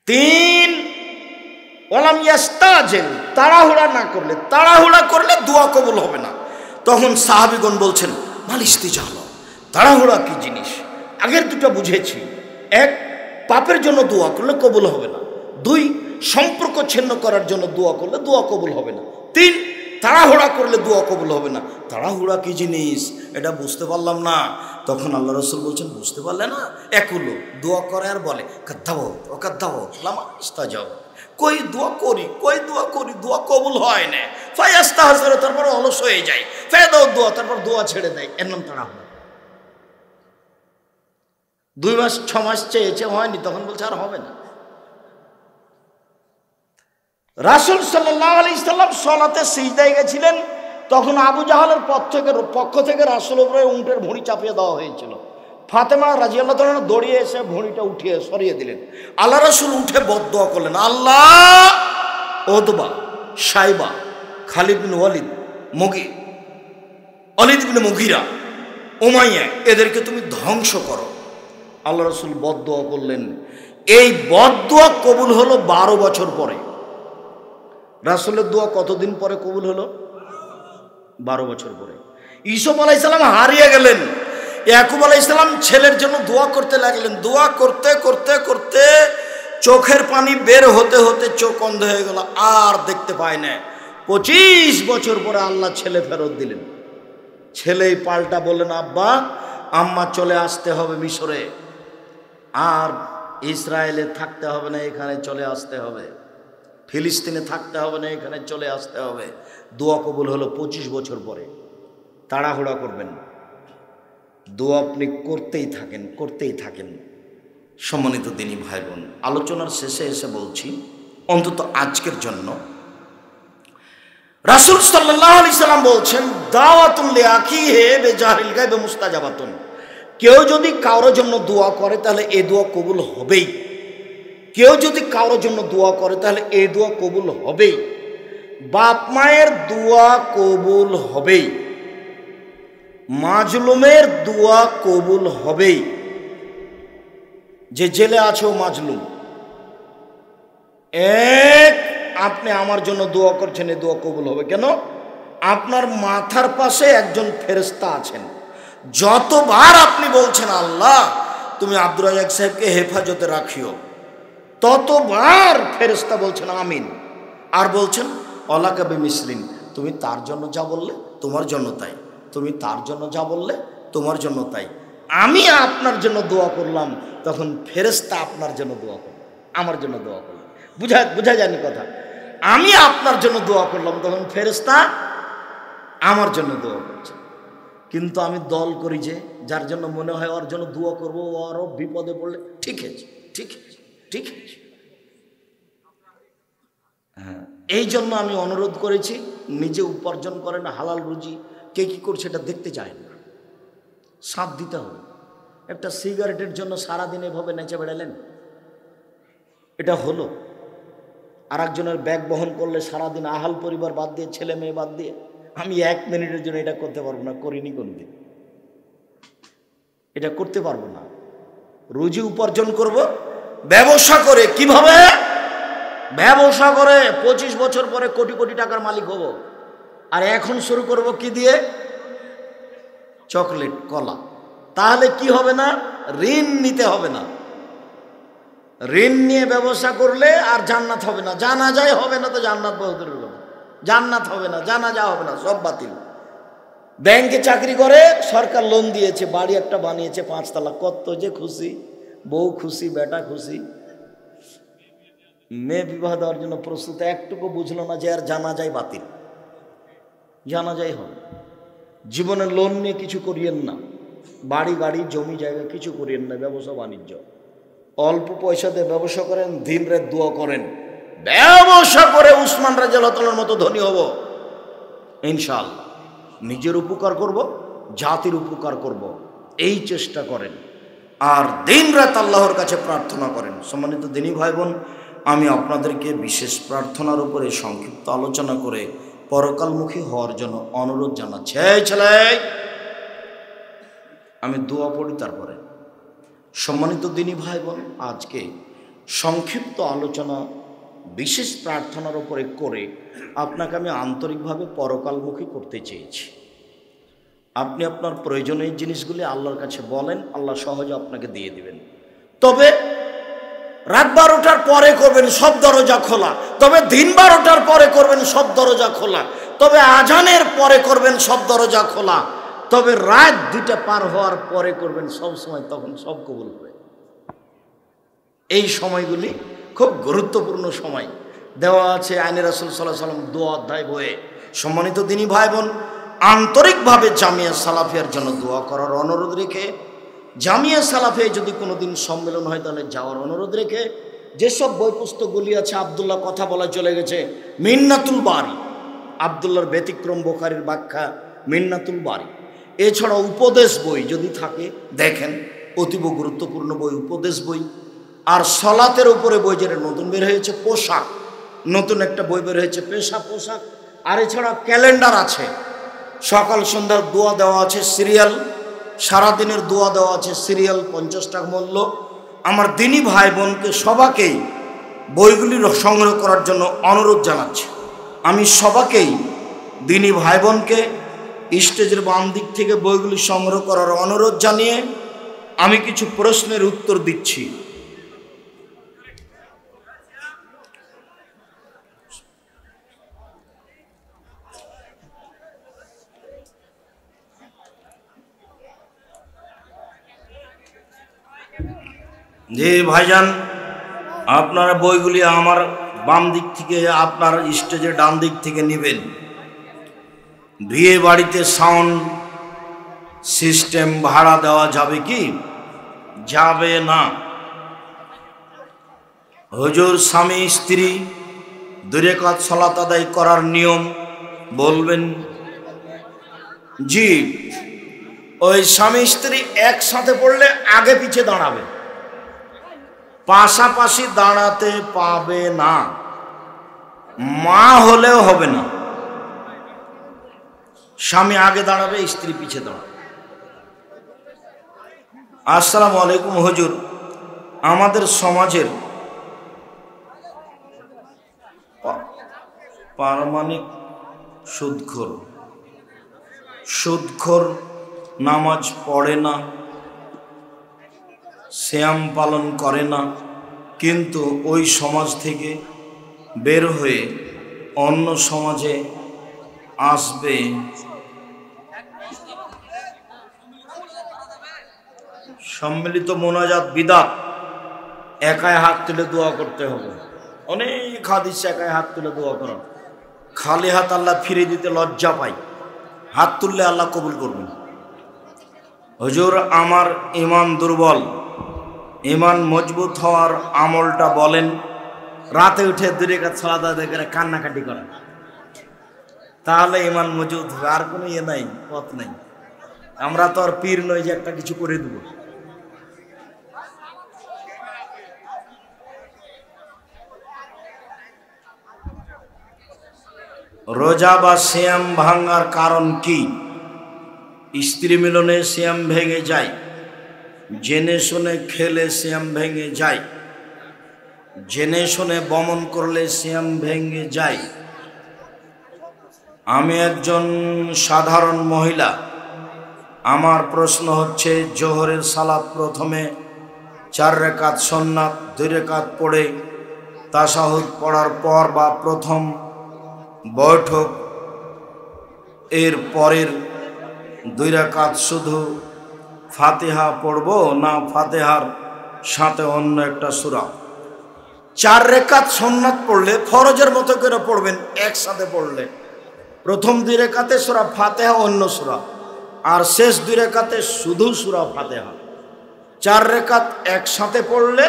তিন, ওয়ালাম ইয়াস্তাজিল, তাড়াহুড়া না করলে, তাড়াহুড়া করলে দোয়া কবুল হবে না। তখন সাহাবীগণ বলছেন মাল ইস্তিজাল, তাড়াহুড়া কি জিনিস? আগের দুটো বুঝেছি, এক, পাপের জন্য দোয়া করলে কবুল হবে না। দুই, সম্পর্ক ছিন্ন করার জন্য দোয়া করলে দোয়া কবুল হবে না। তিন, তাড়াহুড়া করলে দোয়া কবুল হবে না। তাড়াহুড়া কি জিনিস এটা বুঝতে পারলাম না। তখন আল্লাহ রাসূল বলছেন বুঝতে পারলে না? এক হলো দোয়া করে আর বলে কাদ্দাবো ও কাদ্দাবো লামা ইস্তাজাব, কই দোয়া করি, কই দোয়া করি, দোয়া কবুল হয় না। ফায়াস্তাহজির, তারপর অলস হয়ে যায়। ফায়দাও দোয়া, তারপর দোয়া ছেড়ে দেয়। এর নাম তাড়াহুড়া। 2 মাস 6 মাস চেয়েছে, হয়নি, তখন বলছে আর হবে না। রাসূল সাল্লাল্লাহু আলাইহি সাল্লাম সালাতে সিজদায় গেছিলেন, তখন আবু জাহালের পক্ষ থেকে রাসূলের উপরে উটের ভুঁড়ি চাপিয়ে দেওয়া হয়েছিল। ফাতেমা রাদিয়াল্লাহু তাআলা দৌড়িয়ে এসে ভুঁড়িটা উঠিয়ে সরিয়ে দিলেন। আল্লাহ রাসূল উঠে বদদোয়া করলেন, আল্লাহ উতবা, শাইবা, খালিদ বিন ওয়ালিদ, ওয়ালিদ বিন মুগীরা, উমাইয়া, এদেরকে তুমি ধ্বংস করো। আল্লাহ রাসূল বদদোয়া করলেন। এই বদদোয়া কবুল হলো 12 বছর পরে। রাসূলের দোয়া কতদিন পরে কবুল হলো? 12 বছর পরে। ইউসুফ আলাইহিস সালাম হারিয়ে গেলেন। ইয়াকুব আলাইহিস সালাম ছেলের জন্য দোয়া করতে লাগলেন। দোয়া করতে করতে করতে চোখের পানি বের হতে হতে চোখ অন্ধ হয়ে গেল, আর দেখতে পায় না। 25 বছর পরে আল্লাহ ছেলে ফেরত দিলেন। ছেলেই পাল্টা বললেন, আব্বা আম্মা চলে আসতে হবে মিশরে, আর ইসরায়েলে থাকতে হবে না, এখানে চলে আসতে হবে। ফিলিস্তিনে থাকতে হবে না, এখানে চলে আসতে হবে। দোয়া কবুল হলো 25 বছর পরে। তাড়াহুড়া করবেন, দোয়া আপনি করতেই থাকেন, করতেই থাকেন। সম্মানিত দিনী ভাই বোন, আলোচনার শেষে এসে বলছি, অন্তত আজকের জন্য রাসূল সাল্লাল্লাহু আলাইহি সাল্লাম বলছেন, দাওয়াতুন লিআখিহি বিজাহরিল গায়ব মুস্তাজাবাতুন। কেউ যদি কারোর জন্য দোয়া করে তাহলে এই দোয়া কবুল হবেই। কেউ যদি কারোর জন্য দোয়া করে তাহলে এই দোয়া কবুল হবেই। বাপ মায়ের দোয়া কবুল হবেই, মাজলুমের দোয়া কবুল হবেই। যে জেলে আছে ও মাজলুম, এক, আপনি আমার জন্য দোয়া করছেন, এই দোয়া কবুল হবে। কেন? আপনার মাথার পাশে একজন ফেরেশতা আছেন। যতবার আপনি বলছেন আল্লাহ তুমি আব্দুর রাজ্জাক সাহেবকে হেফাজতে রাখিও, ততবার ফেরেশতা বলছেন আমিন, আর বলছেন অলাকা বিমিসলিন, তুমি তার জন্য যা বললে তোমার জন্য তাই, তুমি তার জন্য যা বললে তোমার জন্য তাই। আমি আপনার জন্য দোয়া করলাম, তখন ফেরেশতা আপনার জন্য দোয়া করল, আমার জন্য দোয়া করল। বুঝা যায়নি কথা? আমি আপনার জন্য দোয়া করলাম, তখন ফেরেশতা আমার জন্য দোয়া করছে। কিন্তু আমি দল করি যে যার জন্য মনে হয় ওর জন্য দোয়া করবো, ওরও বিপদে পড়লে ঠিক আছে, ঠিক আছে, ঠিক আছে। হ্যাঁ, এই জন্য আমি অনুরোধ করেছি, নিজে উপার্জন করেন হালাল রুজি, কে কী করছে এটা দেখতে চায় না, সাথ দিতে হবে। একটা সিগারেটের জন্য সারাদিন এভাবে নেচে বেড়ালেন, এটা হলো? আর একজনের ব্যাগ বহন করলে সারাদিন আহাল পরিবার বাদ দিয়ে, ছেলে মেয়ে বাদ দিয়ে, আমি 1 মিনিটের জন্য এটা করতে পারবো না, করিনি কোনদিন, এটা করতে পারবো না। রুজি উপার্জন করব ব্যবসা করে। কিভাবে? ব্যবসা করে 25 বছর পরে কোটি কোটি টাকার মালিক হব। আর এখন শুরু করব কি দিয়ে? চকলেট, কলা। তাহলে কি হবে না? ঋণ নিতে হবে না। ঋণ নিয়ে ব্যবসা করলে আর জান্নাত হবে না। জানাজাই হবে না তো জান্নাত বহুদূরের কথা। জান্নাত হবে না, জানাজা হবে না, সব বাতিল। ব্যাংকে চাকরি করে, সরকার লোন দিয়েছে, বাড়ি একটা বানিয়েছে 5 তলা, কত যে খুশি, বউ খুশি, বেটা খুশি। মেয়ে বিবাহ দেওয়ার জন্য প্রস্তুত, একটুকু বুঝলো না যে আর জানাজাই বাতিল, জানাজাই হবে। জীবনে লোন নিয়ে কিছু করিয়েন না, বাড়ি গাড়ি জমি জায়গা কিছু করিয়েন না। ব্যবসা বাণিজ্য অল্প পয়সা দিয়ে ব্যবসা করেন, দিন রাত দোয়া করেন, ব্যবসা করে উসমান রাদিয়াল্লাহু তাআলার মতো ধনী হব ইনশাআল্লাহ। নিজের উপকার করব, জাতির উপকার করব, এই চেষ্টা করেন। আর দিন রাত আল্লাহর কাছে প্রার্থনা করেন। সম্মানিত দিনী ভাই বোন, আমি আপনাদেরকে বিশেষ প্রার্থনার উপরে সংক্ষিপ্ত আলোচনা করে পরকালমুখী হওয়ার জন্য অনুরোধ জানাচ্ছি। ছেলে, আমি দোয়া পড়ি তারপরে। সম্মানিত দিনী ভাই বোন, আজকে সংক্ষিপ্ত আলোচনা বিশেষ প্রার্থনার উপরে করে আপনাকে আমি আন্তরিকভাবে পরকালমুখী করতে চেয়েছি। আপনি আপনার প্রয়োজনীয় জিনিসগুলি আল্লাহর কাছে বলেন, আল্লাহ সহজে আপনাকে দিয়ে দিবেন। তবে রাত 12টার পরে করবেন সব দরজা খোলা, তবে দিন 12টার পরে করবেন সব দরজা খোলা, তবে আজানের পরে করবেন সব দরজা খোলা, তবে রাত 2টা পার হওয়ার পরে করবেন সব সময়, তখন সব কবুল হবে। এই সময়গুলি খুব গুরুত্বপূর্ণ সময় দেওয়া আছে আইনে রাসূল সাল্লাল্লাহু আলাইহি ওয়াসাল্লাম 2 অধ্যায় বইয়ে। সম্মানিত দিনী ভাই বোন, আন্তরিকভাবে জামিয়া সালাফিয়ার জন্য দোয়া করার অনুরোধ রেখে, জামিয়া সালাফে যদি কোনো দিন সম্মেলন হয় তাহলে যাওয়ার অনুরোধ রেখে, যেসব বই পুস্তকগুলি আছে, আব্দুল্লাহ কথা বলা চলে গেছে, মিন্নাতুল বারি, আব্দুল্লাহর ব্যতিক্রম বুখারীর ব্যাখ্যা মিন্নাতুল বারি, এছাড়া উপদেশ বই যদি থাকে দেখেন, অতীব গুরুত্বপূর্ণ বই উপদেশ বই। আর সলাতের উপরে বই যেটা নতুন বের হয়েছে, পোশাক, নতুন একটা বই বের হয়েছে পেশা পোশাক। আর এছাড়া ক্যালেন্ডার আছে, সকাল সন্ধ্যার দোয়া দেওয়া আছে সিরিয়াল, সারাদিনের দোয়া দেওয়া আছে সিরিয়াল, 50 টাকা মূল্য। আমার দিনী ভাই বোনকে সবাকেই বইগুলি সংগ্রহ করার জন্য অনুরোধ জানাচ্ছি। আমি সবাকেই দিনী ভাই বোনকে স্টেজের বাম দিক থেকে বইগুলি সংগ্রহ করার অনুরোধ জানিয়ে আমি কিছু প্রশ্নের উত্তর দিচ্ছি। জি ভাইজান, আপনারা বইগুলি আমার বাম দিক থেকে, আপনার স্টেজের ডান দিক থেকে নেবেন। বিয়ে বাড়িতে সাউন্ড সিস্টেম ভাড়া দেওয়া যাবে কি? যাবে না। হুজুর, স্বামী স্ত্রী 2 রাকাত সালাত আদায় করার নিয়ম বলবেন? জি, ওই স্বামী স্ত্রী একসাথে পড়লে আগে পিছে দাঁড়াবে, পাশাপাশি দাঁড়াতে পাবে না। মা হলেও হবে না, স্বামী আগে দাঁড়াবে, স্ত্রী পিছে দাঁড়াবে। আসসালামু আলাইকুম হুজুর, আমাদের সমাজের পারমাণিক সুদখোর নামাজ পড়ে না, সিয়াম পালন করে না, কিন্তু ওই সমাজ থেকে বের হয়ে অন্য সমাজে আসবে, সম্মিলিত মোনাজাত বিদআত, একাই হাত তুলে দোয়া করতে হবে। অনেক হাদিস একাই হাত তুলে দোয়া করা, খালি হাত আল্লাহ ফিরে দিতে লজ্জা পাই, হাত তুললে আল্লাহ কবুল করবেন। হুজুর, আমার ঈমান দুর্বল, ঈমান মজবুত হওয়ার আমলটা বলেন। রাতে উঠে 2 রাকাত সালাত আদায় করে কান্নাকাটি করা, তাহলে ঈমান মজবুত হবে। আর কোনো নাই, পথ নাই। আমরা তো আর পীর নই যে একটা কিছু করে দেব। রোজা বা সিয়াম ভাঙার কারণ কি? স্ত্রী মিলনে সিয়াম ভেঙে যায়, জেনে শুনে খেলে সিয়াম ভেঙে যায়, জেনে শুনে বমন করলে সিয়াম ভেঙে যায়। আমি একজন সাধারণ মহিলা, আমার প্রশ্ন হচ্ছে, জোহরের সালাত প্রথমে 4 রাকাত সুন্নাত 2 রাকাত পড়ে তাশাহুদ পড়ার পর বা প্রথম বৈঠক এর পরের 2 রাকাত শুধু ফাতিহা পড়ব, না ফাতিহার সাথে অন্য একটা সূরা? 4 রাকাত সুন্নাত পড়লে ফরজের মতো করে পড়বেন, একসাথে পড়লে প্রথম 2 রাকাতে সূরা ফাতিহা অন্য সূরা, আর শেষ 2 রাকাতে শুধু সূরা ফাতিহা। 4 রাকাত একসাথে পড়লে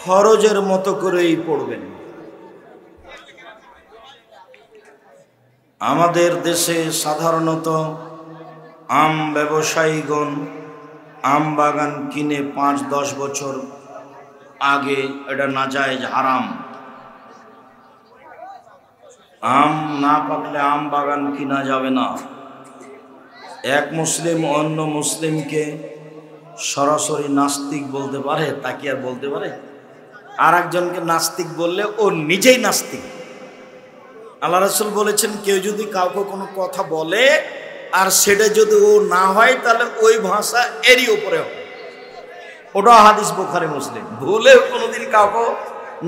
ফরজের মতো করেই পড়বেন। আমাদের দেশে সাধারণত আম ব্যবসায়ীগণ আম বাগান কিনে 5-10 বছর আগে, এটা নাজায়েজ, হারাম। আম না পাকলে আম বাগান কিনা যাবে না। এক মুসলিম অন্য মুসলিমকে সরাসরি নাস্তিক বলতে পারে? তা কি আর বলতে পারে? আর একজনকে নাস্তিক বললে ও নিজেই নাস্তিক। আল্লাহ রাসূল বলেছেন কেউ যদি কাউকে কোনো কথা বলে আর সেটা যদি ও না হয় তাহলে ওই ভাষা এরই উপরে হবে। ওটা হাদিস বুখারী মুসলিম। ভুলে কোনোদিন কাউকে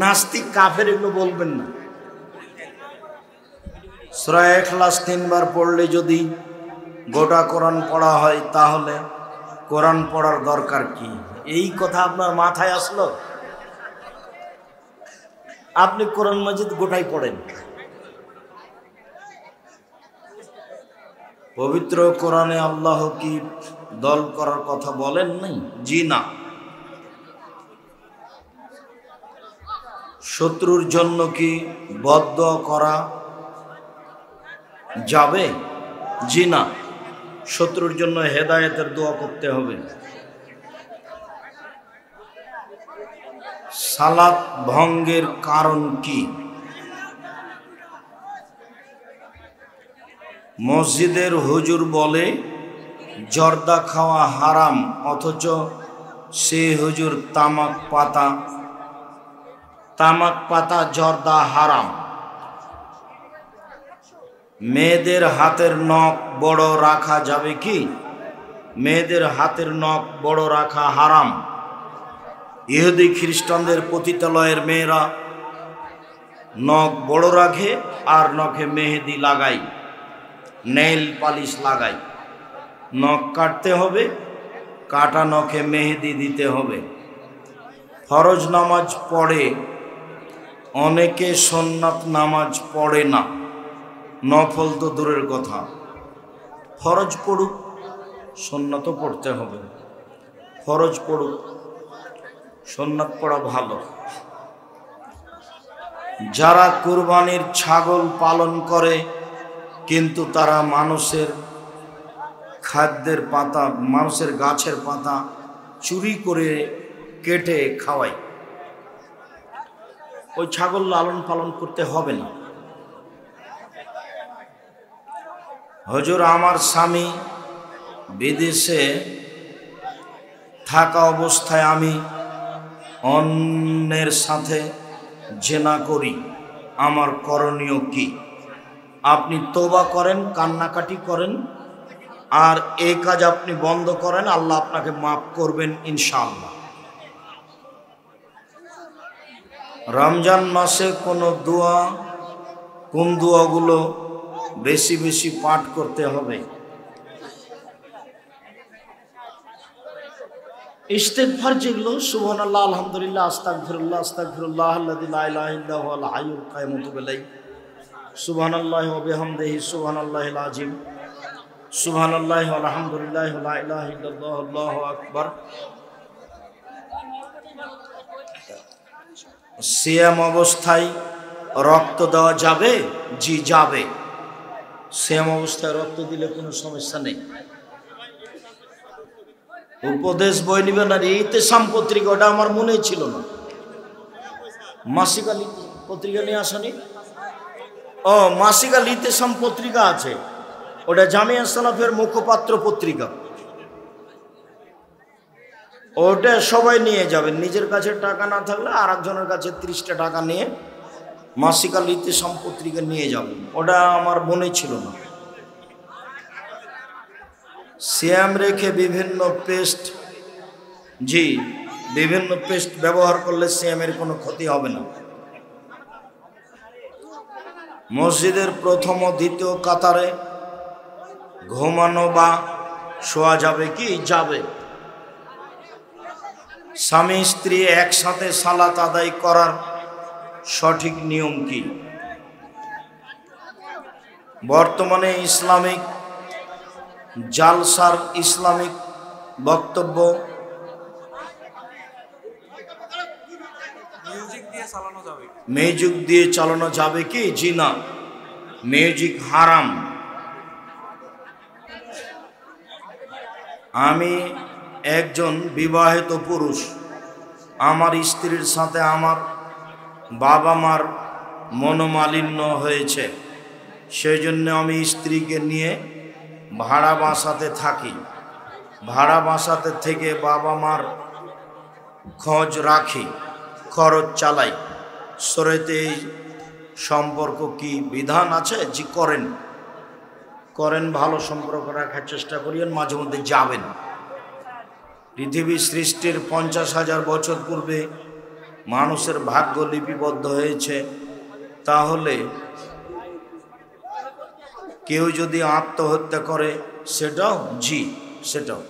নাস্তিক কাফের এগুলো বলবেন না। সূরা ইখলাস 3 বার পড়লে যদি গোটা কোরআন পড়া হয় তাহলে কোরআন পড়ার দরকার কি? এই কথা আপনার মাথায় আসলো? আপনি কোরআন মাজিদ গোটাই পড়েন। পবিত্র কোরআনে আল্লাহ কি দল করার কথা বলেন নাই? জি না। শত্রুর জন্য কি বদদোয়া করা যাবে? জি না। শত্রুর জন্য হেদায়েতের দোয়া করতে হবে। সালাত ভঙ্গের কারণ কি? মসজিদের হুজুর বলে জর্দা খাওয়া হারাম, অথচ সে হুজুর তামাক পাতা জর্দা হারাম। মেয়েদের হাতের নখ বড় রাখা যাবে কি? মেয়েদের হাতের নখ বড় রাখা হারাম। ইহুদি খ্রিস্টানদের পতিতালয়ের মেয়েরা নখ বড় রাখে আর নখে মেহেদি লাগায়, নেইল পালিশ লাগায়। নখ কাটতে হবে, কাটা নখে মেহেদি দিতে হবে। ফরজ নামাজ পড়ে অনেকে, সুন্নাত নামাজ পড়ে না। নফল তো দূরের কথা, ফরজ পড়ুক, সুন্নাতও পড়তে হবে। ফরজ পড়ুক, সুন্নাত পড়া ভালো। যারা কুরবানির ছাগল পালন করে কিন্তু তারা মানুষের খাদ্যের পাতা, মানুষের গাছের পাতা চুরি করে কেটে খাওয়ায়, ওই ছাগল লালন পালন করতে হবে না। হুজুর, আমার স্বামী বিদেশে থাকা অবস্থায় আমি অন্যের সাথে জেনা করি, আমার করণীয় কি? আপনি তওবা করেন, কান্নাকাটি করেন, আর এই কাজ আপনি বন্ধ করেন, আল্লাহ আপনাকে মাফ করবেন ইনশাআল্লাহ। রমজান মাসে কোন দোয়াগুলো বেশি বেশি পাঠ করতে হবে? ইস্তেগফার যেগুলো, সুবহানাল্লাহ, আলহামদুলিল্লাহ, আস্তাগফিরুল্লাহ, আস্তাগফিরুল্লাহ আল্লাযী লা ইলাহা ইল্লা হুয়াল হাইয়ুল কাইয়্যুম ওয়া আতুবু ইলাইহি, সুবহানাল্লাহি ওয়া বিহামদিহি, সুবহানাল্লাহিল আযীম, সুবহানাল্লাহি ওয়া আলহামদুলিল্লাহি ওয়া লা ইলাহা ইল্লাল্লাহু আল্লাহু আকবার। সিয়াম অবস্থায় রক্ত দেওয়া যাবে? জি যাবে। সিয়াম অবস্থায় রক্ত দিলে কোনো সমস্যা নেই। উপদেশ বই নিবেন আর ইতিসাম পত্রিকা, ওটা আমার মনেই ছিল না। মাসিক আল পত্রিকা নিয়ে আসেনি? ও, মাসিক আল ইতিসাম পত্রিকা আছে, ওটা জামিয়া সালাফের মুখপাত্র পত্রিকা। ওটা সবাই নিয়ে যাবেন, নিজের কাছে টাকা না থাকলে আর একজনের কাছে 30টা টাকা নিয়ে মাসিক আল ইতিসাম পত্রিকা নিয়ে যাবেন। ওটা আমার মনে ছিল না। সিয়াম রেখে বিভিন্ন পেস্ট ব্যবহার করলে সিয়ামের কোনো ক্ষতি হবে না। মসজিদের প্রথম ও দ্বিতীয় কাতারে ঘুমানো বা শোয়া যাবে কি? যাবে। স্বামী স্ত্রী একসাথে সালাত আদায় করার সঠিক নিয়ম কি? বর্তমানে ইসলামিক জালসার ইসলামিক বক্তব্য মিউজিক দিয়ে চালানো যাবে কি? জি না, মিউজিক হারাম। আমি একজন বিবাহিত পুরুষ, আমার স্ত্রীর সাথে আমার বাবা মার মনোমালিন্য হয়েছে, সেই জন্য আমি স্ত্রীকে নিয়ে ভাড়া বাসাতে থাকি। ভাড়া বাসাতে থেকে বাবা মার খোঁজ রাখি। খরচ চালাই। শরীয়তে এই সম্পর্ক কি বিধান আছে? জি করেন, করেন, ভালো সম্পর্ক রাখার চেষ্টা করিয়েন, মাঝে মধ্যে যাবেন। পৃথিবী সৃষ্টির 50,000 বছর পূর্বে মানুষের ভাগ্য লিপিবদ্ধ হয়েছে। তাহলে কেউ যদি আত্মহত্যা করে সেটাও, জি সেটাও।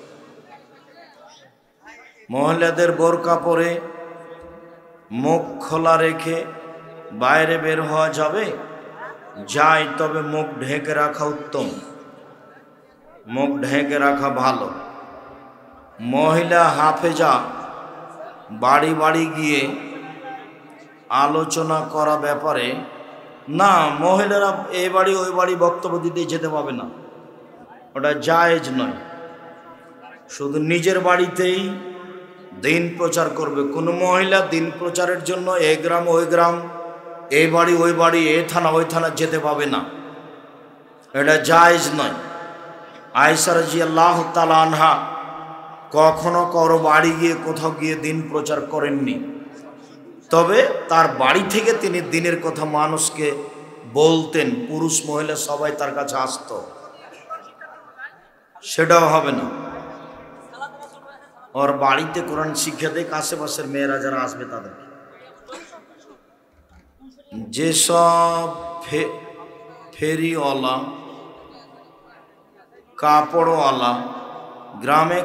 মহিলাদের বোরকা পরে মুখ খোলা রেখে বাইরে বের হওয়া যাবে? যায়, তবে মুখ ঢেকে রাখা উত্তম, মুখ ঢেকে রাখা ভালো। মহিলা হাফেজা বাড়ি বাড়ি গিয়ে আলোচনা করা ব্যাপারে না, মহিলারা এই বাড়ি ওই বাড়ি বক্তব্য দিতে যেতে পাবে না, ওটা জায়েজ নয়। শুধু নিজের বাড়িতেই দিন প্রচার করবে। কোনো মহিলা দিন প্রচারের জন্য এই গ্রাম ওই গ্রাম, এই বাড়ি ওই বাড়ি, এ থানা ওই থানা যেতে পাবে না, এটা জায়েজ নয়। আয়েশা রাদিয়াল্লাহু তাআলা আনহা কখনো কারো বাড়ি গিয়ে কোথাও গিয়ে দিন প্রচার করেননি, তবে তার বাড়ি থেকে তিনি দিনের কথা মানুষকে বলতেন, পুরুষ মহিলা সবাই তার কাছে আসতো, সেটাও হবে না। ওর বাড়িতে কোরআন শিক্ষা দেখ, আশেপাশের মেয়েরা যারা আসবে তাদেরকে। যেসব ফেরিওয়ালা, কাপড়ওয়ালা গ্রামে